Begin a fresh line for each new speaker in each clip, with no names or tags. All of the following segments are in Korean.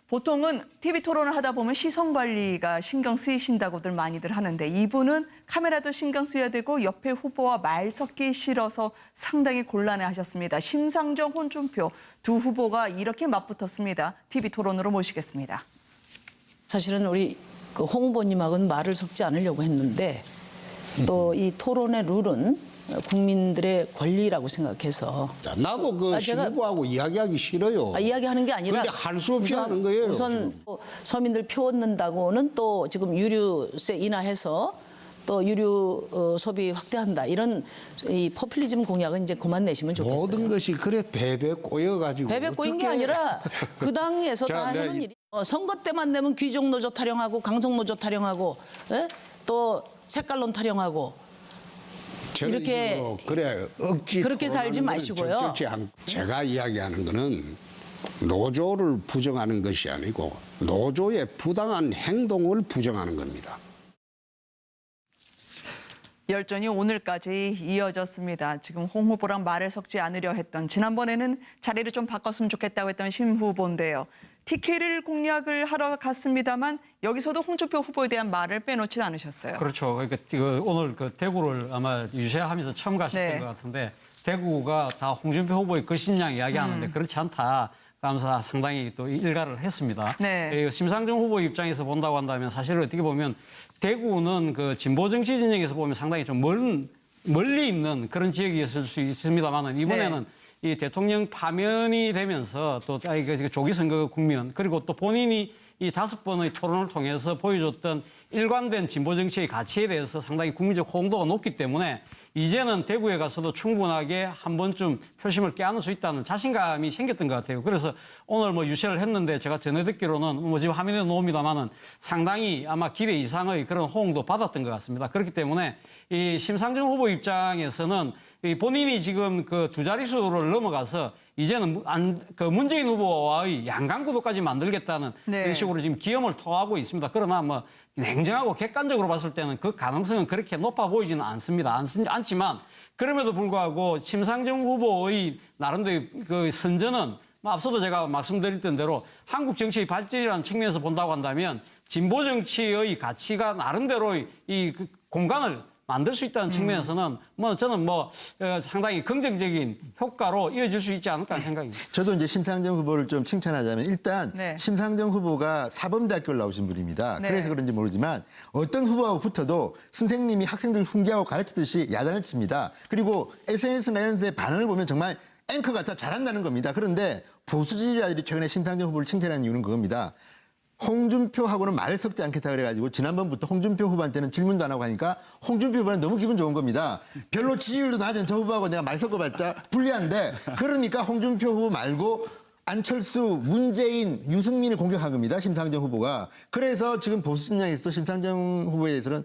보통은 TV 토론을 하다 보면 시선 관리가 신경 쓰이신다고들 많이들 하는데 이분은 카메라도 신경 쓰여야 되고 옆에 후보와 말 섞기 싫어서 상당히 곤란해하셨습니다. 심상정, 홍준표 두 후보가 이렇게 맞붙었습니다. TV 토론으로 모시겠습니다.
사실은 우리 홍 후보님하고는 말을 섞지 않으려고 했는데 또 이 토론의 룰은 국민들의 권리라고 생각해서
자, 나도 그
제가
후보하고 이야기하기 싫어요.
이야기하는 게 아니라
그런데 할 수 없이 하는 거예요.
우선
지금.
서민들 표 얻는다고는 또 지금 유류세 인하해서 또 유류 소비 확대한다 이런 이 포퓰리즘 공약은 이제 그만 내시면 좋겠어요.
모든 것이 그래 베베 꼬여가지고
베베 꼬인 게 아니라 그 당에서
자,
다 해놓은 일이 선거 때만 되면 귀족 노조 타령하고 강성 노조 타령하고 또 색깔론 타령하고 이렇게
그래 억지
그렇게 살지
토론하는
마시고요.
건 적절치 제가 이야기하는 거는 노조를 부정하는 것이 아니고 노조의 부당한 행동을 부정하는 겁니다.
열전이 오늘까지 이어졌습니다. 지금 홍 후보랑 말을 섞지 않으려 했던 지난번에는 자리를 좀 바꿨으면 좋겠다고 했던 심 후보인데요. TK를 공략을 하러 갔습니다만 여기서도 홍준표 후보에 대한 말을 빼놓지 않으셨어요.
그렇죠. 그러니까 오늘 그 대구를 아마 유세하면서 처음 가셨던
네.
것 같은데 대구가 다 홍준표 후보의 것이냐 이야기하는데 그렇지 않다. 하면서 상당히 또 일가를 했습니다.
네.
심상정 후보 입장에서 본다고 한다면 사실 어떻게 보면 대구는 그 진보 정치 진영에서 보면 상당히 좀 멀리 있는 그런 지역이었을 수 있습니다만은 이번에는 이 대통령 파면이 되면서 또 조기 선거 국면 그리고 또 본인이 이 5번의 토론을 통해서 보여줬던 일관된 진보 정치의 가치에 대해서 상당히 국민적 호응도가 높기 때문에 이제는 대구에 가서도 충분하게 한 번쯤 표심을 깨안을 수 있다는 자신감이 생겼던 것 같아요. 그래서 오늘 뭐 유세를 했는데 제가 전해 듣기로는 뭐 지금 화면에 놓습니다만은 상당히 아마 기대 이상의 그런 호응도 받았던 것 같습니다. 그렇기 때문에 이 심상정 후보 입장에서는 이 본인이 지금 그 두 자릿수를 넘어가서 이제는 그 문재인 후보와의 양강구도까지 만들겠다는 이런 식으로 지금 기염을 토하고 있습니다. 그러나 뭐 냉정하고 객관적으로 봤을 때는 그 가능성은 그렇게 높아 보이지는 않습니다. 않지만 그럼에도 불구하고 심상정 후보의 나름대로 그 선전은 앞서도 제가 말씀드렸던 대로 한국 정치의 발전이라는 측면에서 본다고 한다면 진보 정치의 가치가 나름대로의 이 공간을 만들 수 있다는 측면에서는 뭐 저는 상당히 긍정적인 효과로 이어질 수 있지 않을까 하는 생각입니다.
저도 이제 심상정 후보를 좀 칭찬하자면 일단 심상정 후보가 사범대학교를 나오신 분입니다. 그래서 그런지 모르지만 어떤 후보하고 붙어도 선생님이 학생들 훈계하고 가르치듯이 야단을 칩니다. 그리고 SNS나 이런 데서 반응을 보면 정말 앵커 같아 잘한다는 겁니다. 그런데 보수 지지자들이 최근에 심상정 후보를 칭찬하는 이유는 그겁니다. 홍준표하고는 말을 섞지 않겠다 그래가지고 지난번부터 홍준표 후보한테는 질문도 안 하고 하니까 홍준표 후보는 너무 기분 좋은 겁니다. 별로 지지율도 낮은 저 후보하고 내가 말 섞어봤자 불리한데 그러니까 홍준표 후보 말고 안철수, 문재인, 유승민을 공격한 겁니다. 심상정 후보가. 그래서 지금 보수 진영에서 심상정 후보에 대해서는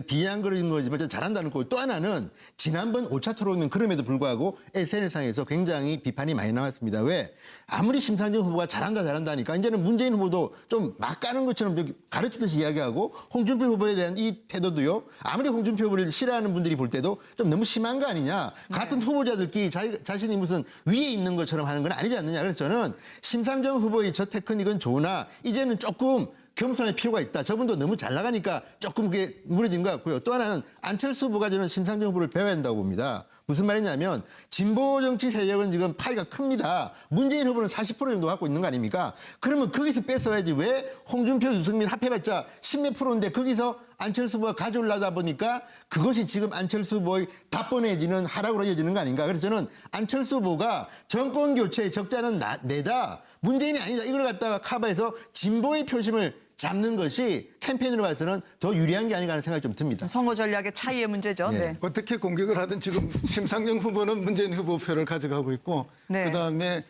비아냥거리는 거지만 잘한다는 거고 또 하나는 지난번 5차 토론은 그럼에도 불구하고 SNS상에서 굉장히 비판이 많이 나왔습니다. 왜? 아무리 심상정 후보가 잘한다 하니까 이제는 문재인 후보도 좀 막 가는 것처럼 가르치듯이 이야기하고 홍준표 후보에 대한 이 태도도요. 아무리 홍준표 후보를 싫어하는 분들이 볼 때도 좀 너무 심한 거 아니냐. 같은 후보자들끼리 자신이 무슨 위에 있는 것처럼 하는 건 아니지 않느냐. 그래서 저는 심상정 후보의 저 테크닉은 좋으나 이제는 조금 겸손할 필요가 있다. 저분도 너무 잘 나가니까 조금 그게 무너진 것 같고요. 또 하나는 안철수 후보가 저는 심상정 후보를 배워야 한다고 봅니다. 무슨 말이냐면 진보 정치 세력은 지금 파이가 큽니다. 문재인 후보는 40% 정도 갖고 있는 거 아닙니까? 그러면 거기서 뺏어야지 왜 홍준표, 유승민 합해봤자 10몇 프로인데 거기서 안철수 후보가 가져올라다 보니까 그것이 지금 안철수 후보의 다뻔해지는 하락으로 이어지는 거 아닌가. 그래서 저는 안철수 후보가 정권 교체의 적자는 내다. 문재인이 아니다. 이걸 갖다가 커버해서 진보의 표심을 잡는 것이 캠페인으로 봐서는 더 유리한 게 아닌가 하는 생각이 좀 듭니다.
선거 전략의 차이의 문제죠. 네.
어떻게 공격을 하든 지금 심상정 후보는 문재인 후보 표를 가져가고 있고 그다음에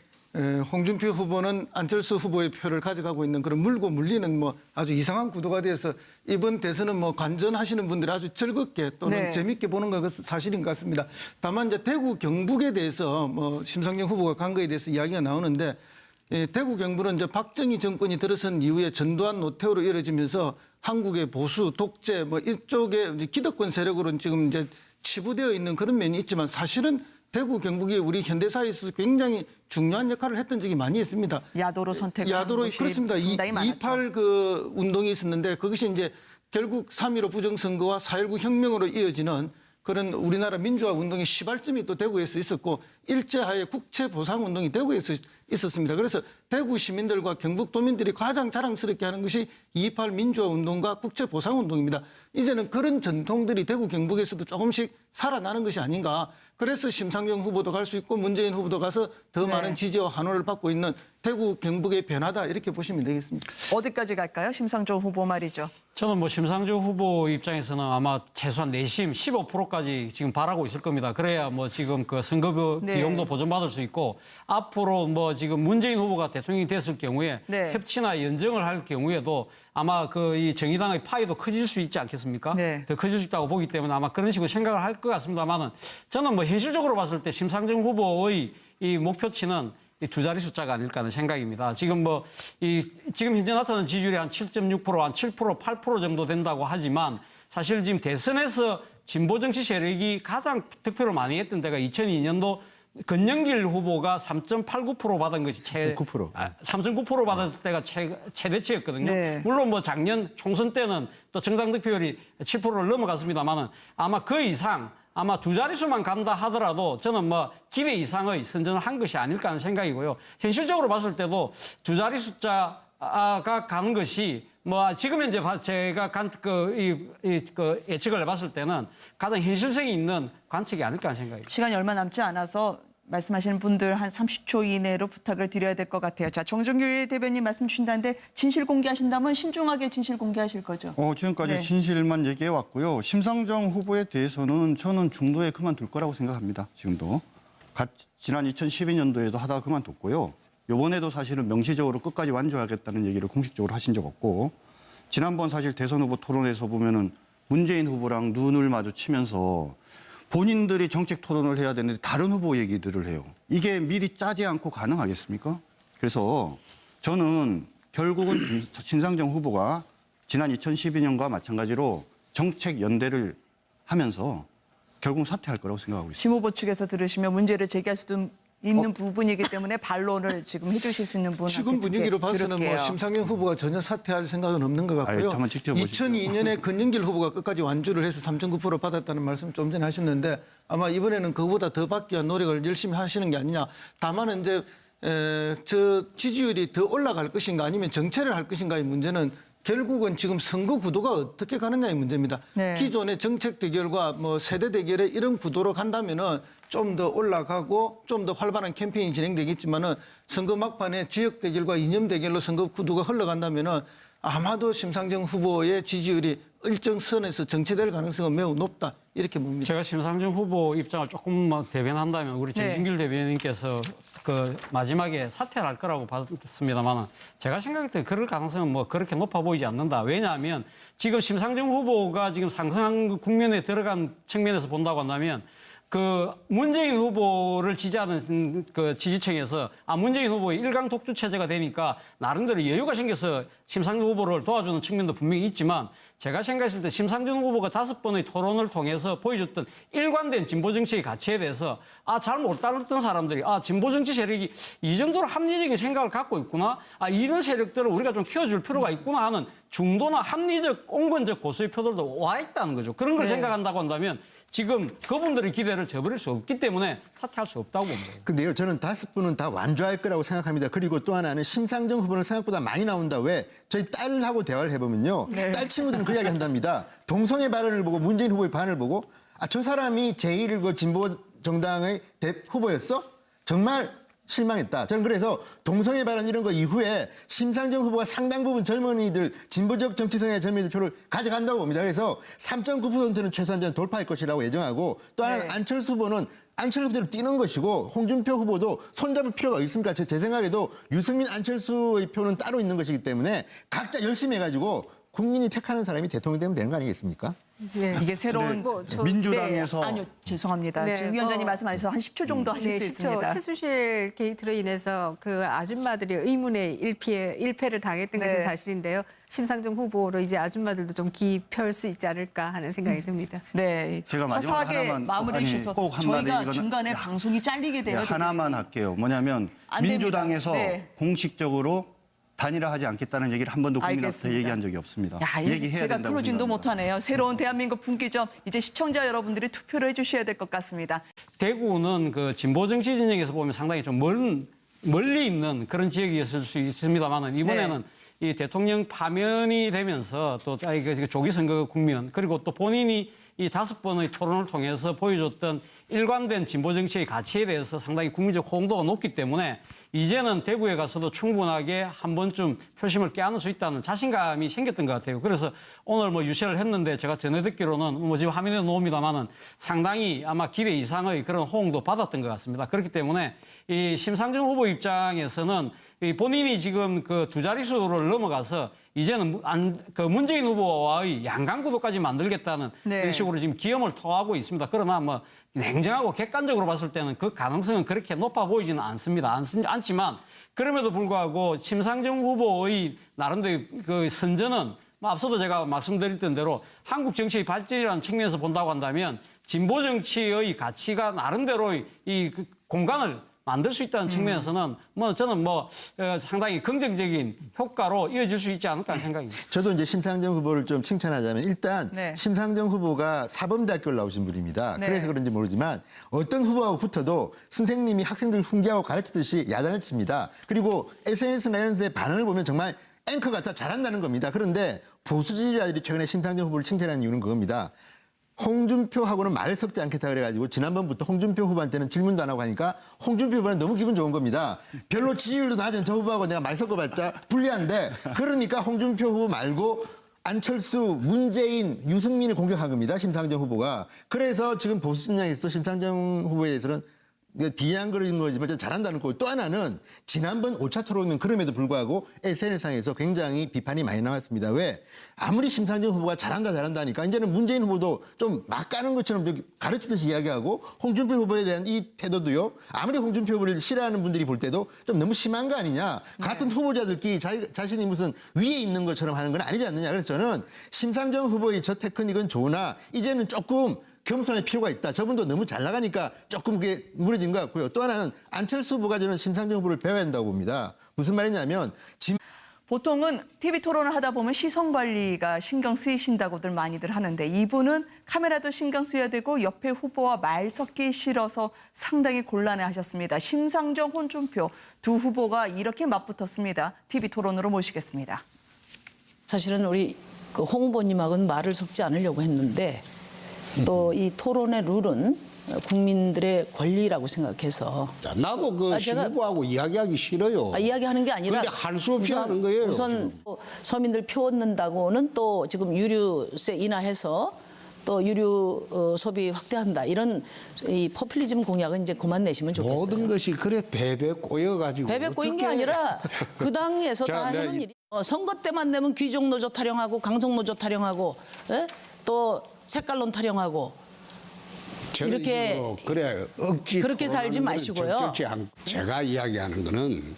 홍준표 후보는 안철수 후보의 표를 가져가고 있는 그런 물고 물리는 뭐 아주 이상한 구도가 되어서 이번 대선은 뭐 관전하시는 분들이 아주 즐겁게 또는 재밌게 보는 것은 사실인 것 같습니다. 다만 이제 대구 경북에 대해서 뭐 심상정 후보가 간 거에 대해서 이야기가 나오는데 대구 경북은 이제 박정희 정권이 들어선 이후에 전두환 노태우로 이어지면서 한국의 보수, 독재 뭐 이쪽에 기득권 세력으로 지금 이제 치부되어 있는 그런 면이 있지만 사실은 대구 경북이 우리 현대사에 있어서 굉장히 중요한 역할을 했던 적이 많이 있습니다.
야도로 선택한
야도로
곳이
그렇습니다.
상당히 많았죠.
2.28 그 운동이 있었는데 그것이 이제 결국 3.15 부정선거와 4.19 혁명으로 이어지는 그런 우리나라 민주화 운동의 시발점이 또 대구에서 있었고 일제하에 국채 보상 운동이 대구에서 있었습니다. 그래서 대구 시민들과 경북 도민들이 가장 자랑스럽게 하는 것이 2.28 민주화 운동과 국채 보상 운동입니다. 이제는 그런 전통들이 대구 경북에서도 조금씩 살아나는 것이 아닌가. 그래서 심상정 후보도 갈 수 있고 문재인 후보도 가서 더 많은 지지와 환호를 받고 있는 대구 경북의 변화다 이렇게 보시면 되겠습니다.
어디까지 갈까요? 심상정 후보 말이죠.
저는 뭐 심상정 후보 입장에서는 아마 최소한 내심 15%까지 지금 바라고 있을 겁니다. 그래야 뭐 지금 그 선거 비용도 보전받을 수 있고 앞으로 뭐 지금 문재인 후보가 대통령이 됐을 경우에 협치나 연정을 할 경우에도 아마 그 이 정의당의 파이도 커질 수 있지 않겠습니까? 더 커질 수 있다고 보기 때문에 아마 그런 식으로 생각을 할 것 같습니다만은 저는 뭐 현실적으로 봤을 때 심상정 후보의 이 목표치는 이 두 자리 숫자가 아닐까 하는 생각입니다. 지금 뭐 지금 현재 나타나는 지지율이 한 7.6%, 한 7%, 8% 정도 된다고 하지만 사실 지금 대선에서 진보 정치 세력이 가장 득표를 많이 했던 때가 2002년도 권영길 후보가 3.89% 받은 것이 3.9% 받았을 때가 최대치였거든요. 물론 뭐 작년 총선 때는 또 정당 득표율이 7%를 넘어갔습니다만은 아마 그 이상 아마 두 자릿수만 간다 하더라도 저는 뭐 기대 이상의 선전을 한 것이 아닐까 하는 생각이고요. 현실적으로 봤을 때도 두 자리 숫자가 가는 것이 뭐 지금 현재 제가 예측을 해봤을 때는 가장 현실성이 있는 관측이 아닐까 하는 생각입니다.
시간이 얼마 남지 않아서 말씀하시는 분들 한 30초 이내로 부탁을 드려야 될 것 같아요. 자, 정준규 대변인 말씀 주신다는데 진실 공개하신다면 신중하게 진실 공개하실 거죠?
지금까지 진실만 얘기해 왔고요. 심상정 후보에 대해서는 저는 중도에 그만둘 거라고 생각합니다. 지금도. 지난 2012년도에도 하다가 그만뒀고요. 이번에도 사실은 명시적으로 끝까지 완주하겠다는 얘기를 공식적으로 하신 적 없고 지난번 사실 대선 후보 토론에서 보면은 문재인 후보랑 눈을 마주치면서 본인들이 정책 토론을 해야 되는데 다른 후보 얘기들을 해요. 이게 미리 짜지 않고 가능하겠습니까? 그래서 저는 결국은 심상정 후보가 지난 2012년과 마찬가지로 정책 연대를 하면서 결국 사퇴할 거라고 생각하고 있습니다.
심 후보 측에서 들으시면 문제를 제기할 수도 있는 부분이기 때문에 반론을 지금 해주실 수 있는 분한테
지금 분위기로 봐서는
들을게요.
뭐 심상정 후보가 전혀 사퇴할 생각은 없는 것 같고요. 2002년에 권영길 후보가 끝까지 완주를 해서 3.9% 받았다는 말씀 좀 전에 하셨는데 아마 이번에는 그보다 더 받기 위한 노력을 열심히 하시는 게 아니냐. 다만 이제 저 지지율이 더 올라갈 것인가 아니면 정체를 할 것인가의 문제는 결국은 지금 선거 구도가 어떻게 가느냐의 문제입니다. 기존의 정책 대결과 뭐 세대 대결의 이런 구도로 간다면은 좀 더 올라가고 좀 더 활발한 캠페인이 진행되겠지만은 선거 막판에 지역 대결과 이념 대결로 선거 구도가 흘러간다면은 아마도 심상정 후보의 지지율이 일정 선에서 정체될 가능성은 매우 높다 이렇게 봅니다.
제가 심상정 후보 입장을 조금만 대변한다면 우리 정준길 대변인께서 그 마지막에 사퇴를 할 거라고 봤습니다만 제가 생각할 때 그럴 가능성은 뭐 그렇게 높아 보이지 않는다. 왜냐하면 지금 심상정 후보가 지금 상승한 국면에 들어간 측면에서 본다고 한다면 그 문재인 후보를 지지하는 그 지지층에서 문재인 후보의 일강 독주 체제가 되니까 나름대로 여유가 생겨서 심상정 후보를 도와주는 측면도 분명히 있지만 제가 생각했을 때 심상정 후보가 5번의 토론을 통해서 보여줬던 일관된 진보 정치의 가치에 대해서 잘 못 따랐던 사람들이 진보 정치 세력이 이 정도로 합리적인 생각을 갖고 있구나. 이런 세력들을 우리가 좀 키워줄 필요가 있구나 하는 중도나 합리적 온건적 고수의 표들도 와 있다는 거죠. 그런 걸 생각한다고 한다면 지금 그분들의 기대를 저버릴 수 없기 때문에 사퇴할 수 없다고 봅니다.
근데요, 저는 5분은 다 완주할 거라고 생각합니다. 그리고 또 하나는 심상정 후보는 생각보다 많이 나온다. 왜? 저희 딸하고 대화를 해보면요. 딸 친구들은 그 이야기 한답니다. 동성애 발언을 보고 문재인 후보의 발언을 보고 저 사람이 제1그 진보 정당의 후보였어? 정말 실망했다. 저는 그래서 동성애 발언 이런 거 이후에 심상정 후보가 상당 부분 젊은이들 진보적 정치 성향의 젊은이들 표를 가져간다고 봅니다. 그래서 3.9%는 최소한 저는 돌파할 것이라고 예정하고 또 하나는 안철수 후보는 안철수 후보대로 뛰는 것이고 홍준표 후보도 손잡을 필요가 있습니까? 제 생각에도 유승민 안철수의 표는 따로 있는 것이기 때문에 각자 열심히 해가지고 국민이 택하는 사람이 대통령 되면 되는 거 아니겠습니까?
네.
이게 새로운
민주당에서
네, 아니요 죄송합니다.
네,
지금 위원장님 말씀하셔서 한 10초 정도 하실
네,
수
10초
있습니다.
최순실 게이트로 인해서 그 아줌마들이 의문의 일패를 당했던
네.
것이 사실인데요. 심상정 후보로 이제 아줌마들도 좀 기펼 수 있지 않을까 하는 생각이 듭니다.
네,
제가 마지막
화사하게
하나만
마무리해 주셔서
꼭 한마디
저희가
이거는-
중간에 방송이 잘리게
네,
되거든요.
하나만 할게요. 뭐냐면
안 됩니다.
민주당에서
네.
공식적으로 단일화하지 않겠다는 얘기를 한 번도 국민 앞에
알겠습니다.
얘기한 적이 없습니다.
야,
얘기해야
제가
된다고
클로징도
생각합니다.
못하네요. 새로운 대한민국 분기점 이제 시청자 여러분들이 투표를 해주셔야 될 것 같습니다.
대구는 그 진보 정치 진영에서 보면 상당히 좀 멀리 있는 그런 지역이었을 수 있습니다만은 이번에는 이 대통령 파면이 되면서 또 그 조기 선거 국면 그리고 또 본인이 이 5번의 토론을 통해서 보여줬던 일관된 진보 정치의 가치에 대해서 상당히 국민적 호응도가 높기 때문에 이제는 대구에 가서도 충분하게 한 번쯤 표심을 깨안을 수 있다는 자신감이 생겼던 것 같아요. 그래서 오늘 뭐 유세를 했는데 제가 전해 듣기로는 뭐 지금 화면에 놓습니다만은 상당히 아마 기대 이상의 그런 호응도 받았던 것 같습니다. 그렇기 때문에 이 심상정 후보 입장에서는 이 본인이 지금 그 두 자릿수를 넘어가서 이제는 그 문재인 후보와의 양강구도까지 만들겠다는
네.
이런 식으로 지금 기염을 토하고 있습니다. 그러나 뭐 냉정하고 객관적으로 봤을 때는 그 가능성은 그렇게 높아 보이지는 않습니다. 않지만 그럼에도 불구하고 심상정 후보의 나름대로 그 선전은 뭐 앞서도 제가 말씀드렸던 대로 한국 정치의 발전이라는 측면에서 본다고 한다면 진보 정치의 가치가 나름대로의 이 공간을 만들 수 있다는 측면에서는 뭐 저는 뭐 상당히 긍정적인 효과로 이어질 수 있지 않을까 하는 생각입니다.
저도 이제 심상정 후보를 좀 칭찬하자면 일단
네.
심상정 후보가 사범대학교를 나오신 분입니다.
네.
그래서 그런지 모르지만 어떤 후보하고 붙어도 선생님이 학생들 훈계하고 가르치듯이 야단을 칩니다. 그리고 SNS나 이런 데의 반응을 보면 정말 앵커 같아 잘한다는 겁니다. 그런데 보수 지지자들이 최근에 심상정 후보를 칭찬하는 이유는 그겁니다. 홍준표하고는 말을 섞지 않겠다 그래가지고 지난번부터 홍준표 후보한테는 질문도 안 하고 하니까 홍준표 후보는 너무 기분 좋은 겁니다. 별로 지지율도 낮은 저 후보하고 내가 말 섞어봤자 불리한데 그러니까 홍준표 후보 말고 안철수, 문재인, 유승민을 공격한 겁니다. 심상정 후보가. 그래서 지금 보수 진영에서 심상정 후보에 대해서는 비아냥거리는 거지만 잘한다는 거고 또 하나는 지난번 5차 토론은 그럼에도 불구하고 SNS상에서 굉장히 비판이 많이 나왔습니다. 왜? 아무리 심상정 후보가 잘한다 하니까 이제는 문재인 후보도 좀 막 까는 것처럼 가르치듯이 이야기하고 홍준표 후보에 대한 이 태도도요. 아무리 홍준표 후보를 싫어하는 분들이 볼 때도 좀 너무 심한 거 아니냐. 같은 후보자들끼리 자신이 무슨 위에 있는 것처럼 하는 건 아니지 않느냐. 그래서 저는 심상정 후보의 저 테크닉은 좋으나 이제는 조금 겸손할 필요가 있다. 저분도 너무 잘 나가니까 조금 그게 무너진 것 같고요. 또 하나는 안철수 후보가 저는 심상정 후보를 배워야 한다고 봅니다. 무슨 말이냐면
보통은 TV 토론을 하다 보면 시선 관리가 신경 쓰이신다고들 많이들 하는데 이분은 카메라도 신경 쓰여야 되고 옆에 후보와 말 섞기 싫어서 상당히 곤란해하셨습니다. 심상정, 홍준표 두 후보가 이렇게 맞붙었습니다. TV 토론으로 모시겠습니다.
사실은 우리 그 홍 후보님하고는 말을 섞지 않으려고 했는데 또 이 토론의 룰은 국민들의 권리라고 생각해서
자, 나도 그
제가-
후보하고 이야기하기 싫어요.
이야기하는 게 아니라
그런데 할 수 없이 하는 거예요,
우선
지금.
또 서민들 표 얻는다고는 또 지금 유류세 인하해서 또 유류 소비 확대한다 이런 이 포퓰리즘 공약은 이제 그만 내시면 좋겠어요.
모든 것이 그래 베베 꼬여가지고
베베 꼬인 게
어떻게-
아니라 그 당에서
자,
다
내가
해놓은 일이 선거 때만 되면 귀족 노조 타령하고 강성 노조 타령하고 예? 또 색깔론 타령하고
저는
이렇게
이거 그래 억지
그렇게 살지
토론하는
마시고요.
거는 적절치 제가 이야기하는 거는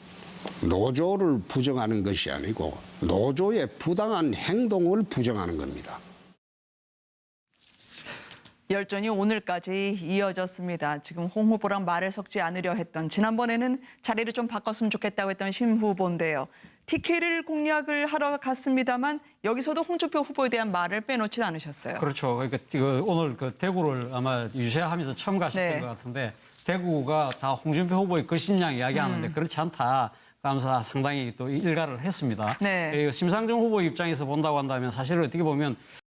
노조를 부정하는 것이 아니고 노조의 부당한 행동을 부정하는 겁니다.
열전이 오늘까지 이어졌습니다. 지금 홍 후보랑 말을 섞지 않으려 했던 지난번에는 자리를 좀 바꿨으면 좋겠다고 했던 심 후보인데요. TK를 공략을 하러 갔습니다만 여기서도 홍준표 후보에 대한 말을 빼놓지 않으셨어요.
그렇죠. 그러니까 오늘 그 대구를 아마 유세하면서 처음 가셨던
네.
것 같은데 대구가 다 홍준표 후보의 것이냐 이야기하는데 그렇지 않다. 그러면서 상당히 또 일가를 했습니다.
네.
심상정 후보 입장에서 본다고 한다면 사실 어떻게 보면